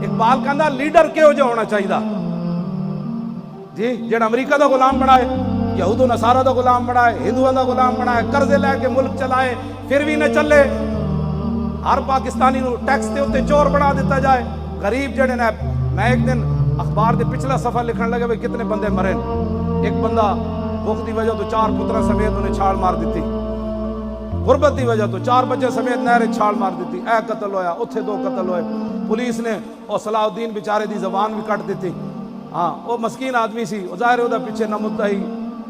اقبال کہندا لیڈر کہو جہا ہونا چاہیے جی، جڑا امریکہ دا غلام بنائے، یہود و نصارہ دا غلام بنائے، ہندوؤں دا غلام بنائے، قرضے لے کے ملک چلائے پھر بھی نہ چلے، ہر پاکستانی نو ٹیکس دے اوتے چور بنا دیتا جائے، غریب جڑے نے۔ میں ایک دن اخبار دے پچھلا صفحہ لکھن لگے بھئی کتنے بندے مرے، ایک بندہ بھوک دی وجہ تو 4 پترا سمیت انہیں چھال مار دیتی، غربت دی وجہ تو 4 بچے سمیت نہرے چھال مار دیتی، اے قتل ہویا، اتھے 2 قتل ہوئے، پولیس نے اور صلاح الدین بیچارے دی زبان بھی کٹ دیتی۔ ہاں وہ مسکین آدمی سی، ظاہر ہے پیچھے نہ مدعی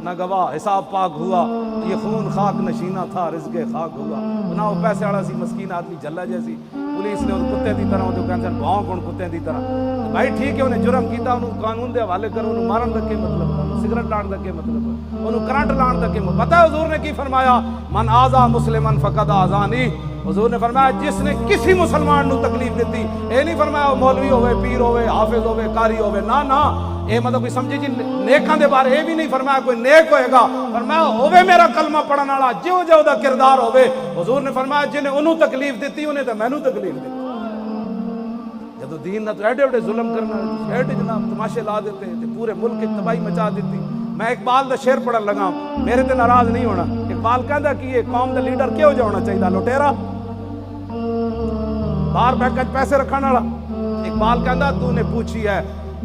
نہ گواہ، حساب پاک ہوا، یہ خون خاک نشینہ تھا رزق خاک ہوا، نہ وہ پیسے والا سی، مسکین آدمی جھلا جیسی، پولیس نے کتے دی طرح وہ کہتے ہیں بھاؤں کون کتے دی طرح۔ بھائی ٹھیک ہے انہیں جرم کیتا، انہوں قانون دے حوالے کرو، انہوں مارن دا کے مطلب، سگریٹ لان دا کے مطلب، انہوں کرنٹ لان دا کے مطلب۔ پتہ ہے حضور نے کی فرمایا؟ من آذا مسلمن فقد آذانی۔ حضور نے فرمایا جس نے کسی مسلمان نو تکلیف دیتی، اے نہیں فرمایا وہ مولوی ہوئے، پیر ہوئے، حافظ ہوئے، قاری ہوئے، نہ اے مطلب کوئی سمجھے جی نیکاں دے بارے، اے بھی نہیں فرمایا کوئی نیک ہوئے گا، فرمایا ہوئے میرا کلمہ پڑھن والا، جو دا کردار ہوئے۔ حضور نے فرمایا جنہیں انہوں تکلیف دیتی انہیں تو مینوں تکلیف دیتی۔ جدو دین نہ تو ایڈے ایڈے ظلم کرنا، ایڈے جناب تماشے لا دیتے تھے، پورے ملک کی تباہی مچا دیتی۔ میں اقبال دا شعر پڑھن لگا، میرے تے ناراض نہیں ہونا۔ اقبال کہندا کہ یہ قوم دا لیڈر کیوں جا ہونا چاہیے؟ لٹیرا باہر بینک وچ پیسے رکھن والا۔ اقبال کہندا تو نے پوچھی ہے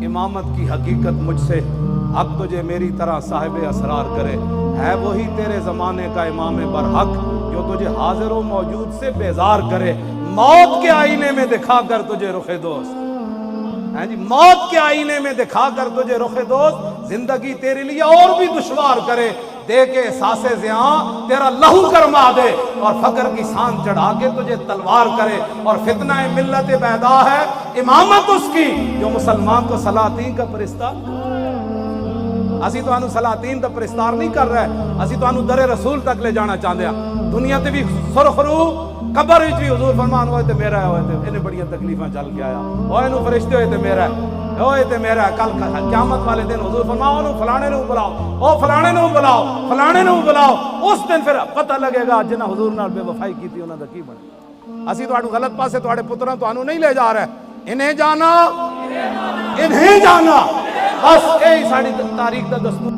امامت کی حقیقت مجھ سے، اب تجھے میری طرح صاحب اسرار کرے، ہے وہی تیرے زمانے کا امام برحق جو تجھے حاضر و موجود سے بیزار کرے، موت کے آئینے میں دکھا کر تجھے رخ دوست، جی موت کے آئینے میں دکھا کر تجھے رخ دوست، زندگی تیرے لیے اور بھی دشوار کرے، دے کے احساس زیاں تیرا لہو کرما دے، اور فقر کی سان چڑھا کے تجھے تلوار کرے، اور فتنہ ملت بیدا ہے امامت اس کی جو مسلمان کو سلاطین کا پرستار۔ اسی تو انو سلاطین دا پرستار نہیں کر رہے، اسی تو انو در رسول تک لے جانا چاہتے ہیں۔ دنیا تے بھی سرخرو، قبر وچ بھی حضور فرمان ہوئے تے میرا ہوئے تے انہیں بڑی تکلیفاں چل کے آیا، اور انہوں فرشتے ہوئے تے میرا ہوئے تے میرا، کل قیامت والے دن حضور فرماؤ انہوں فلانے نو بلاؤ، او فلانے نو بلاؤ، فلانے نو بلاؤ، اس دن پھر پتہ لگے گا جنہ حضور نال بے وفائی کی تھی انہوں دا کی بنے۔ اسی تو آنو غلط پاسے تو آڑے پتران تو آنو نہیں لے جا رہے، انہیں جانا، انہیں جانا، بس اے ساڑی تاریخ دا دستور۔